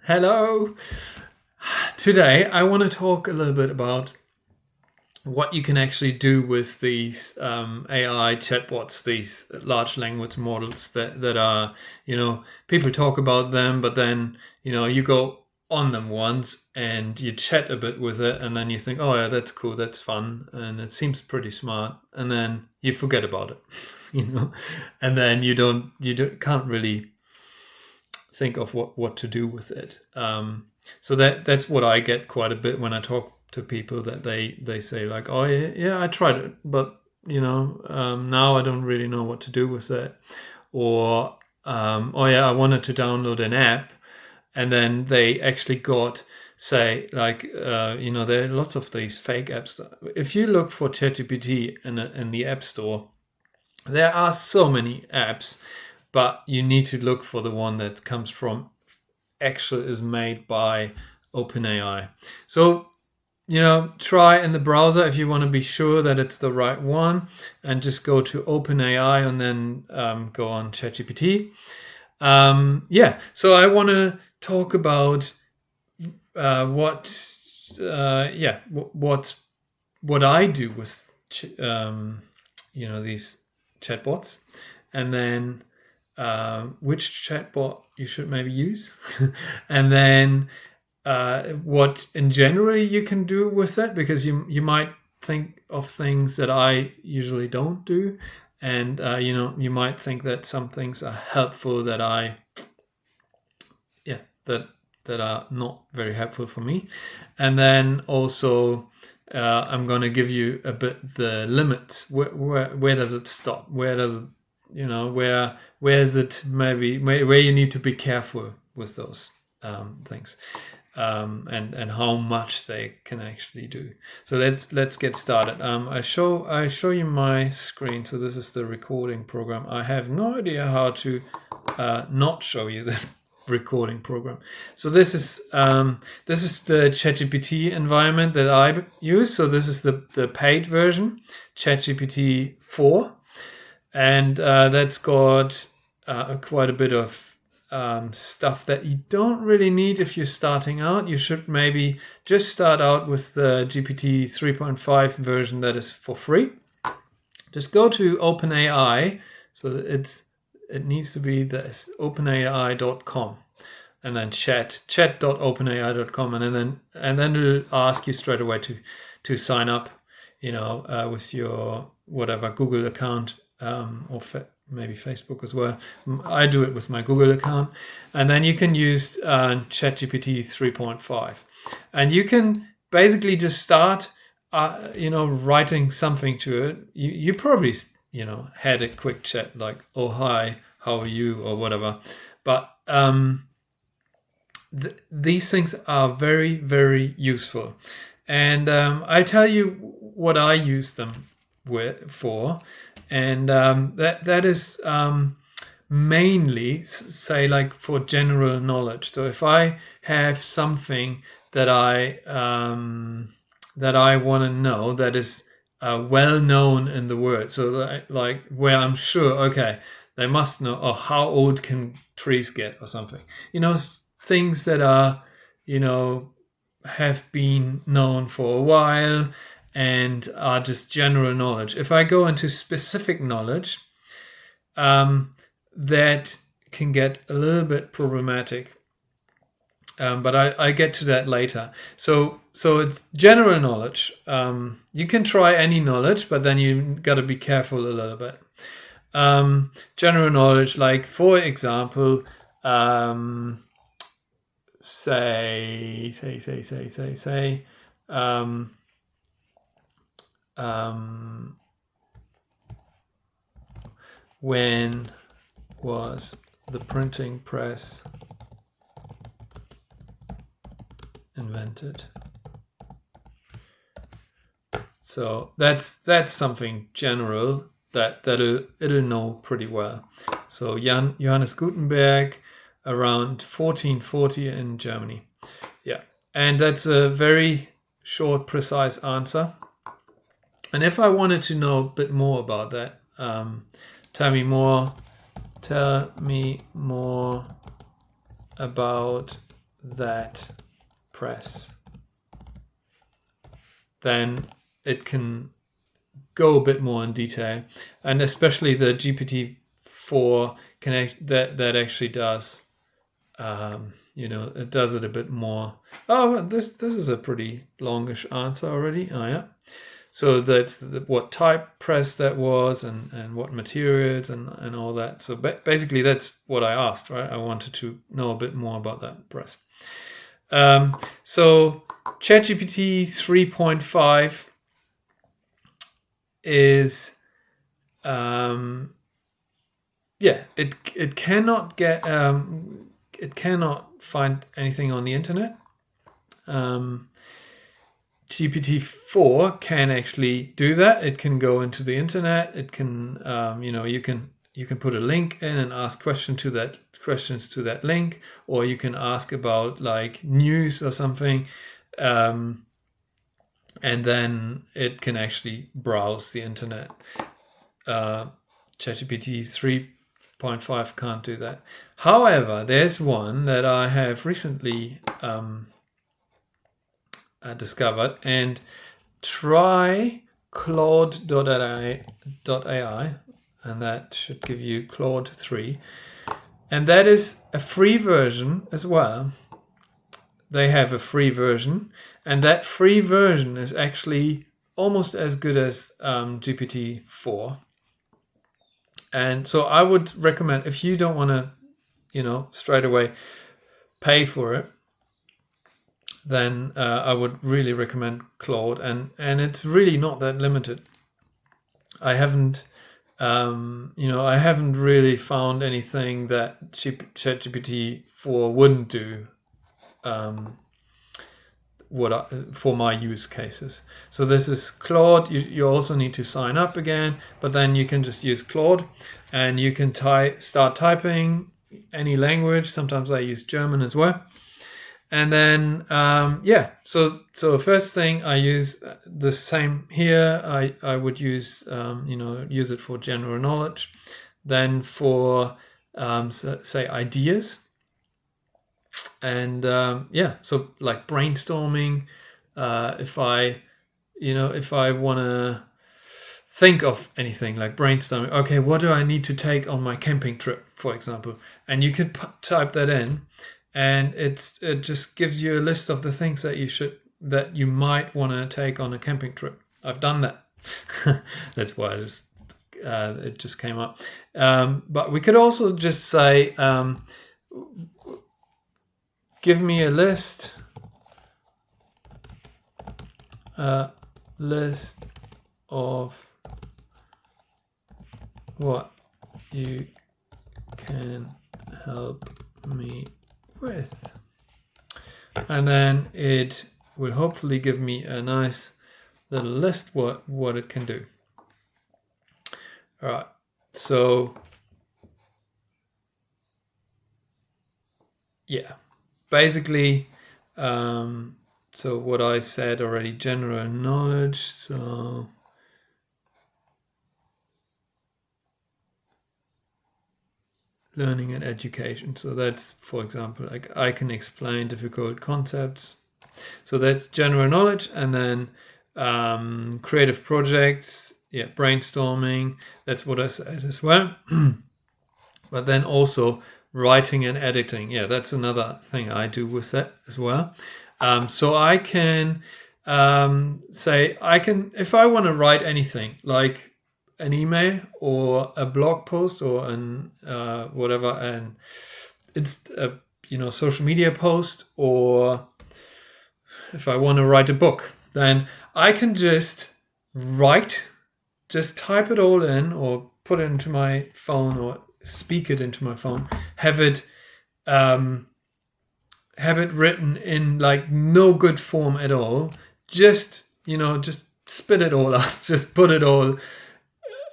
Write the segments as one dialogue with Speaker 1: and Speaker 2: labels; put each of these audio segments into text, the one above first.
Speaker 1: Hello. Today, I want to talk a little bit about what you can actually do with these AI chatbots, these large language models that are, people talk about them, but then, you go on them once and you chat a bit with it, and then you think, oh, yeah, that's cool, that's fun, and it seems pretty smart, and then you forget about it, and then can't really think of what to do with it. So that's what I get quite a bit when I talk to people, that they say like, oh yeah, I tried it, but now I don't really know what to do with it. Or oh yeah, I wanted to download an app, and then they actually got, say, like there are lots of these fake apps. If you look for ChatGPT in the App Store, there are so many apps, but you need to look for the one that comes from, actually is made by OpenAI. So, try in the browser if you want to be sure that it's the right one, and just go to OpenAI and then go on ChatGPT. So I want to talk about what I do with these chatbots, and then which chatbot you should maybe use, and then what in general you can do with it, because you might think of things that I usually don't do, and you might think that some things are helpful that that are not very helpful for me, and then also I'm going to give you a bit the limits. Where does it stop? Where does it, where is it maybe where you need to be careful with those things, and how much they can actually do. So let's get started. I show you my screen. So this is the recording program. I have no idea how to not show you the recording program. So this is the ChatGPT environment that I use. So this is the paid version, ChatGPT 4, and that's got quite a bit of stuff that you don't really need if you're starting out. You should maybe just start out with the GPT 3.5 version that is for free. Just go to OpenAI. So it needs to be this, openai.com, and then chat.openai.com, and then it'll ask you straight away to sign up, with your whatever Google account, or maybe Facebook as well. I do it with my Google account, and then you can use ChatGPT 3.5, and you can basically just start writing something to it. You probably had a quick chat like, oh hi, how are you, or whatever, but these things are very, very useful, and I'll tell you what I use them for, and that is mainly, say, like for general knowledge. So if I have something that I want to know that is well known in the world, so like where I'm sure, okay, they must know, or how old can trees get, or something, things that are, have been known for a while and are just general knowledge. If I go into specific knowledge, that can get a little bit problematic, but I get to that later. So it's general knowledge. You can try any knowledge, but then you got to be careful a little bit. General knowledge, like for example, say when was the printing press invented? So that's something general that it'll know pretty well. So Johannes Gutenberg, around 1440 in Germany. Yeah, and that's a very short, precise answer. And if I wanted to know a bit more about that, tell me more about that press, then it can go a bit more in detail, and especially the GPT-4 that actually does, it does it a bit more. Oh, this is a pretty longish answer already. Oh yeah. So that's what type press that was, and what materials and all that. So basically that's what I asked, right? I wanted to know a bit more about that press. So ChatGPT 3.5 is, it cannot get, it cannot find anything on the internet. GPT-4 can actually do that. It can go into the internet. It can, you can put a link in and ask questions to that link, or you can ask about like news or something, and then it can actually browse the internet. ChatGPT 3.5 can't do that. However, there's one that I have recently discovered, and try Claude.ai, and that should give you Claude 3, and that is a free version as well. They have a free version, and that free version is actually almost as good as GPT-4. And so I would recommend, if you don't want to, straight away pay for it, then I would really recommend Claude, and it's really not that limited. I haven't really found anything that ChatGPT-4 wouldn't do for my use cases. So this is Claude. You also need to sign up again, but then you can just use Claude, and you can start typing any language. Sometimes I use German as well. And then, so first thing I use the same here. I would use it for general knowledge. Then for, say, ideas. And, so like brainstorming, if I want to think of anything, like brainstorming, okay, what do I need to take on my camping trip, for example? And you could type that in, and it just gives you a list of the things that you might want to take on a camping trip. I've done that. That's why it just came up. But we could also just say, give me a list of what you can help me with, and then it will hopefully give me a nice little list what it can do. All right, so basically, so what I said already, general knowledge. So learning and education. So that's, for example, like I can explain difficult concepts. So that's general knowledge, and then creative projects, brainstorming. That's what I said as well. But then also writing and editing. Yeah, that's another thing I do with that as well. So I can say, if I want to write anything, like an email or a blog post or an whatever, and it's a social media post, or if I want to write a book, then I can just type it all in, or put it into my phone, or speak it into my phone, have it written in like no good form at all, just spit it all out, just put it all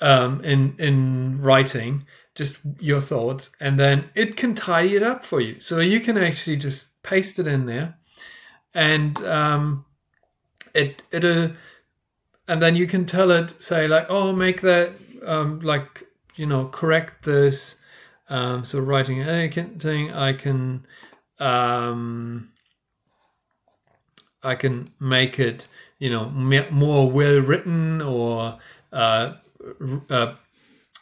Speaker 1: in writing, just your thoughts, and then it can tidy it up for you. So you can actually just paste it in there, and it'll, and then you can tell it, say like, oh, make that correct this. So writing and editing, I can I can make it, more well written, or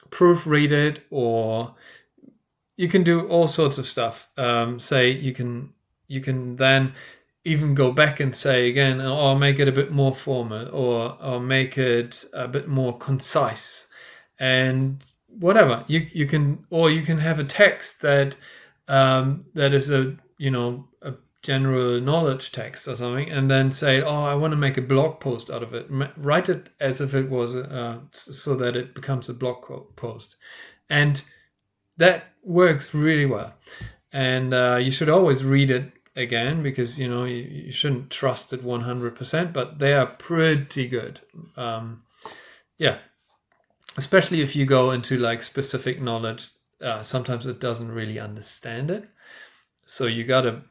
Speaker 1: proofread it, or you can do all sorts of stuff. Say you can then even go back and say again, or make it a bit more formal, or make it a bit more concise, and whatever you can, or you can have a text that that is a general knowledge text or something, and then say, oh, I want to make a blog post out of it. Write it as if it was so that it becomes a blog post, and that works really well. And you should always read it again, because you shouldn't trust it 100%, but they are pretty good. Especially if you go into like specific knowledge, sometimes it doesn't really understand it, so you gotta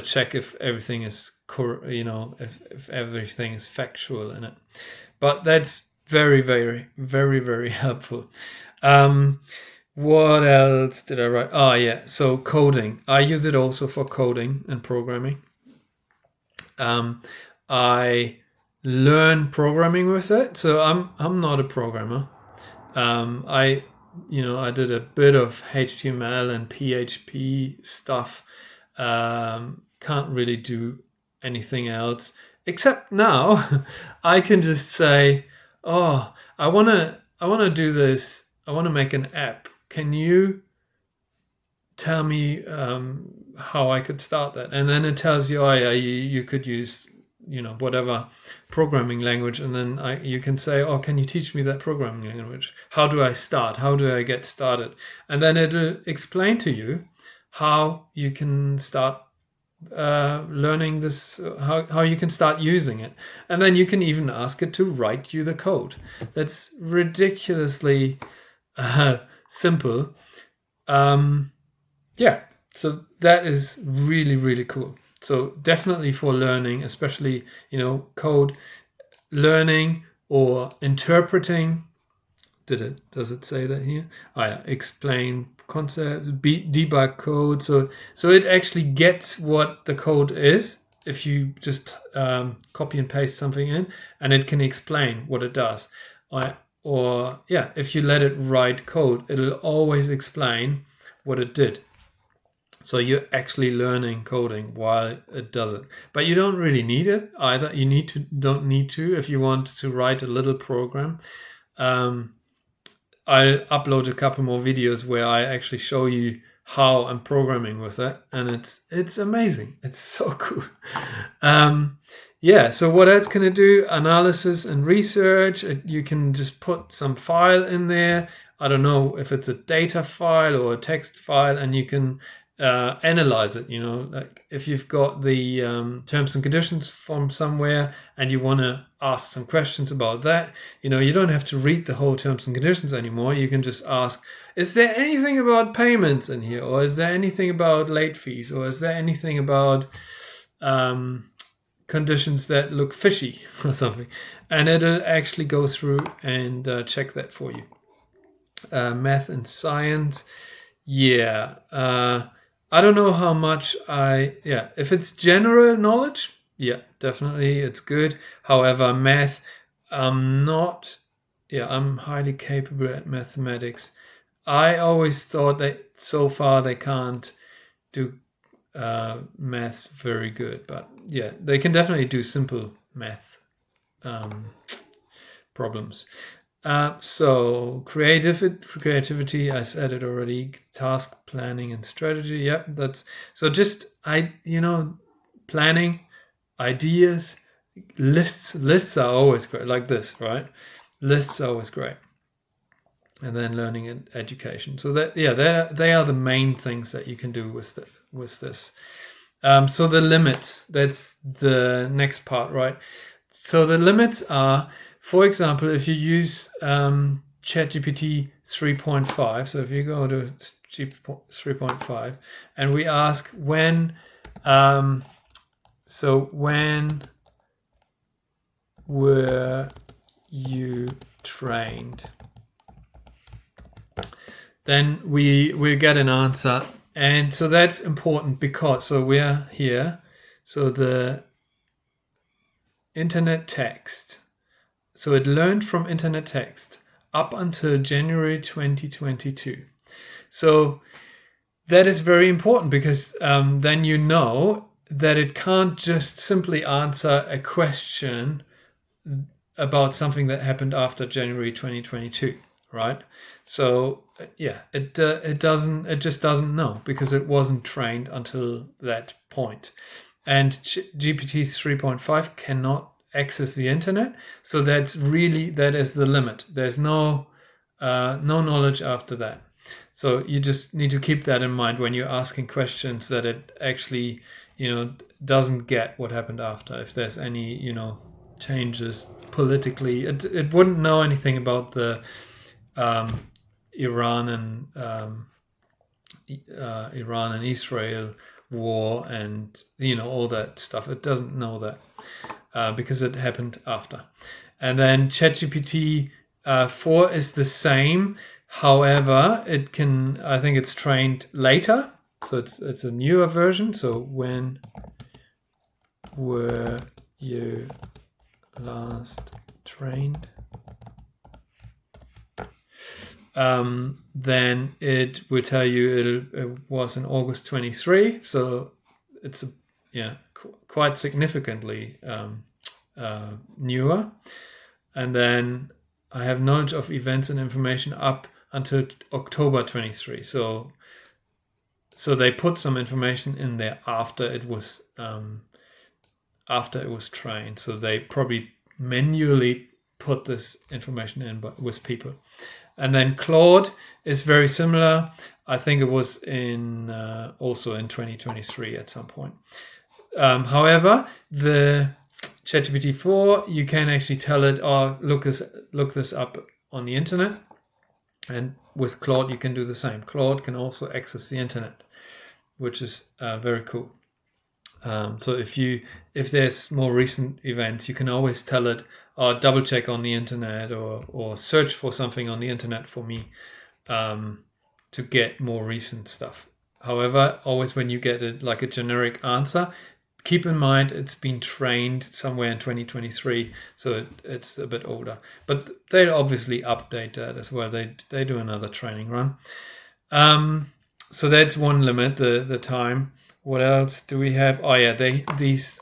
Speaker 1: check if everything is if everything is factual in it. But that's very, very, very, very helpful. What else did I write? Oh yeah, so coding. I use it also for coding and programming. I learn programming with it. So I'm not a programmer. I did a bit of HTML and PHP stuff. Can't really do anything else, except now I can just say, oh, I want to do this. I want to make an app. Can you tell me how I could start that? And then it tells you, oh yeah, you could use whatever programming language, and then you can say, oh, can you teach me that programming language? How do I start? How do I get started? And then it'll explain to you how you can start learning this, how you can start using it. And then you can even ask it to write you the code. That's ridiculously simple. So that is really, really cool. So definitely for learning, especially code learning or interpreting. Does it say that here? Oh yeah, explain concepts, debug code. So it actually gets what the code is if you just copy and paste something in, and it can explain what it does. If you let it write code, it'll always explain what it did. So you're actually learning coding while it does it. But you don't really need it either. Don't need to if you want to write a little program. I'll upload a couple more videos where I actually show you how I'm programming with it, and it's amazing. It's so cool. So what else can it do? Analysis and research. You can just put some file in there. I don't know if it's a data file or a text file, and you can analyze it. Like if you've got the terms and conditions from somewhere and you want to ask some questions about that, you don't have to read the whole terms and conditions anymore. You can just ask, is there anything about payments in here, or is there anything about late fees, or is there anything about conditions that look fishy or something, and it'll actually go through and check that for you. Math and science, I don't know how much if it's general knowledge, definitely it's good. However, math, I'm highly capable at mathematics. I always thought that so far they can't do maths very good, but they can definitely do simple math problems. So creativity, I said it already. Task planning and strategy. That's so. Just planning, ideas, lists. Lists are always great. Like this, right? Lists are always great. And then learning and education. So they are the main things that you can do with this. So the limits. That's the next part, right? So the limits are, for example, if you use ChatGPT 3.5, so if you go to 3.5 and we ask when were you trained, then we get an answer And so that's important because, so we're here. So the internet text. So it learned from internet text up until January 2022. So that is very important because then you know that it can't just simply answer a question about something that happened after January 2022, right? So it just doesn't know because it wasn't trained until that point. And GPT 3.5 cannot access the internet, so that is the limit. There's no knowledge after that. So you just need to keep that in mind when you're asking questions, that it actually, doesn't get what happened after. If there's any, changes politically, it wouldn't know anything about the Iran and Israel war and all that stuff. It doesn't know that because it happened after. And then ChatGPT 4 is the same. However, I think it's trained later. So it's a newer version. So when were you last trained? Then it will tell you it was in August 23. So it's quite significantly newer. And then I have knowledge of events and information up until October 23. So they put some information in there after it was trained. So they probably manually put this information in, but with people. And then Claude is very similar. I think it was also in 2023 at some point. However, the ChatGPT 4, you can actually tell it, look this up on the internet. And with Claude, you can do the same. Claude can also access the internet, which is very cool. So if there's more recent events, you can always tell it, or double check on the internet, or search for something on the internet for me to get more recent stuff. However, always when you get a generic answer, keep in mind it's been trained somewhere in 2023, so it's a bit older. But they'll obviously update that as well. They do another training run. So that's one limit, the time. What else do we have? Oh yeah, these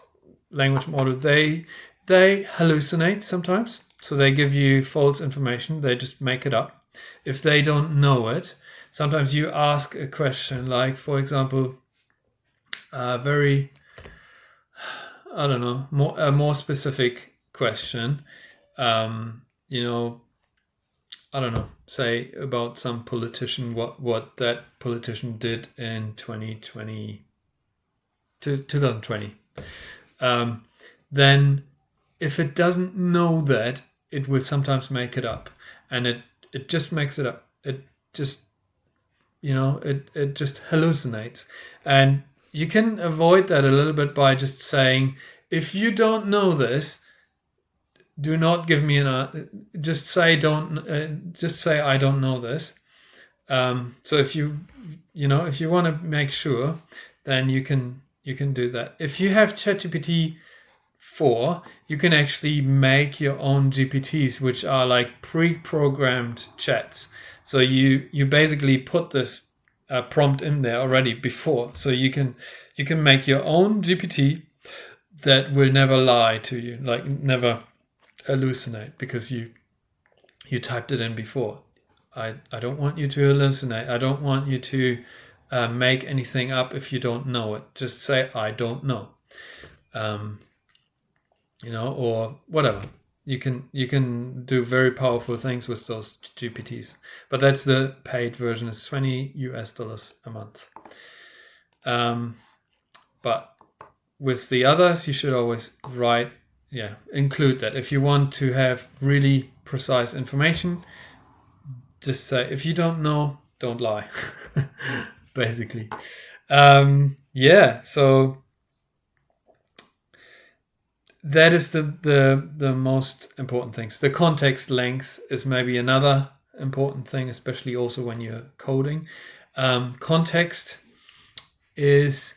Speaker 1: language models, they hallucinate sometimes. So they give you false information. They just make it up. If they don't know it, sometimes you ask a question like, for example, a more specific question. I don't know, say about some politician, what that politician did in 2020. Then if it doesn't know that, it will sometimes make it up, and it just makes it up. It just it just hallucinates, and you can avoid that a little bit by just saying, if you don't know this, do not give me just say I don't know this. So if you want to make sure, then you can do that. If you have ChatGPT 4, you can actually make your own GPTs, which are like pre-programmed chats. So you basically put this prompt in there already before, so you can make your own GPT that will never lie to you, like never hallucinate, because you typed it in before. I don't want you to hallucinate. I don't want you to make anything up if you don't know it. Just say I don't know, or whatever. You can do very powerful things with those GPTs, but that's the paid version. It's $20 a month. But with the others, you should always include that. If you want to have really precise information, just say, if you don't know, don't lie, basically. So that is the most important things. The context length is maybe another important thing, especially also when you're coding. Context, is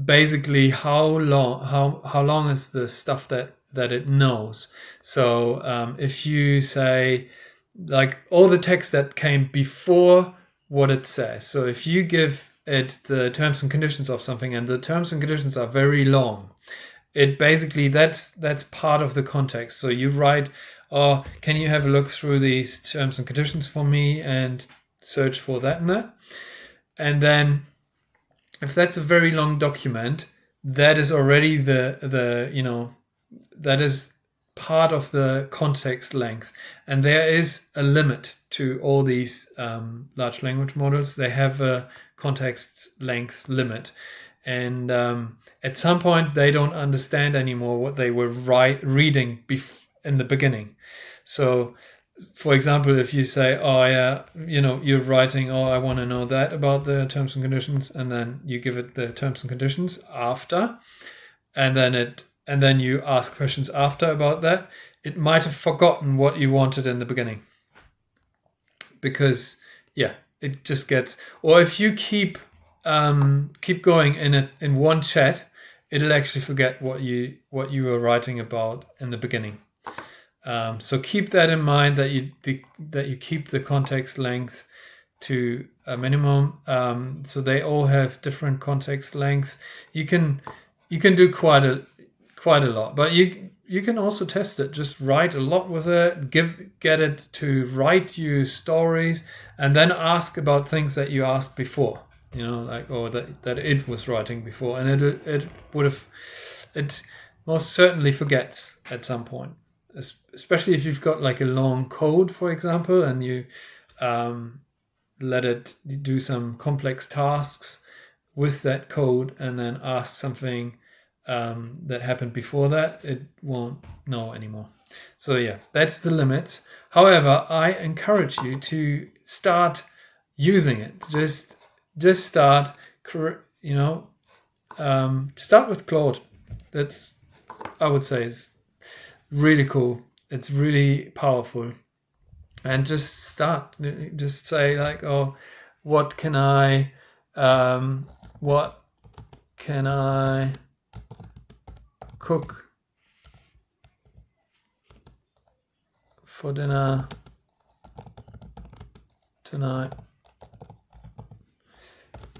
Speaker 1: basically how long is the stuff that it knows. So if you say like all the text that came before what it says. So if you give it the terms and conditions of something and the terms and conditions are very long, it basically that's part of the context. So you write, oh, can you have a look through these terms and conditions for me and search for that and that? And then if that's a very long document, that is already that is part of the context length. And there is a limit to all these large language models. They have a context length limit. And at some point, they don't understand anymore what they were reading in the beginning. So, for example, if you say, oh, yeah, you're writing, oh, I want to know that about the terms and conditions, and then you give it the terms and conditions after, and then you ask questions after about that, it might have forgotten what you wanted in the beginning. Because, yeah, it just gets, or if you keep going in one chat, it'll actually forget what you were writing about in the beginning. So keep that in mind, that you keep the context length to a minimum. So they all have different context lengths. You can do quite a lot, but you can also test it. Just write a lot with it. Get it to write you stories, and then ask about things that you asked before. Or that it was writing before, and it most certainly forgets at some point. Especially if you've got like a long code, for example, and you let it do some complex tasks with that code and then ask something that happened before that, it won't know anymore. So yeah, that's the limits. However, I encourage you to start using it. Just start, start with Claude. That's, I would say, is really cool. It's really powerful. And just start. Just say like, oh, what can I cook for dinner tonight?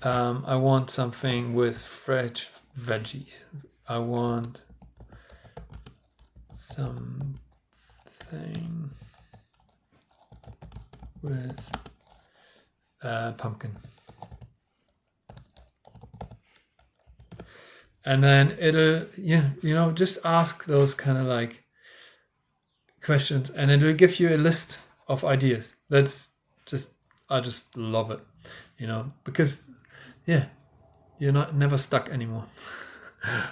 Speaker 1: I want something with fresh veggies. I want something with pumpkin. And then it'll, just ask those kind of like questions, and it'll give you a list of ideas. I just love it, because, yeah, you're never stuck anymore.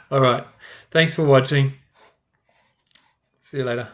Speaker 1: All right. Thanks for watching. See you later.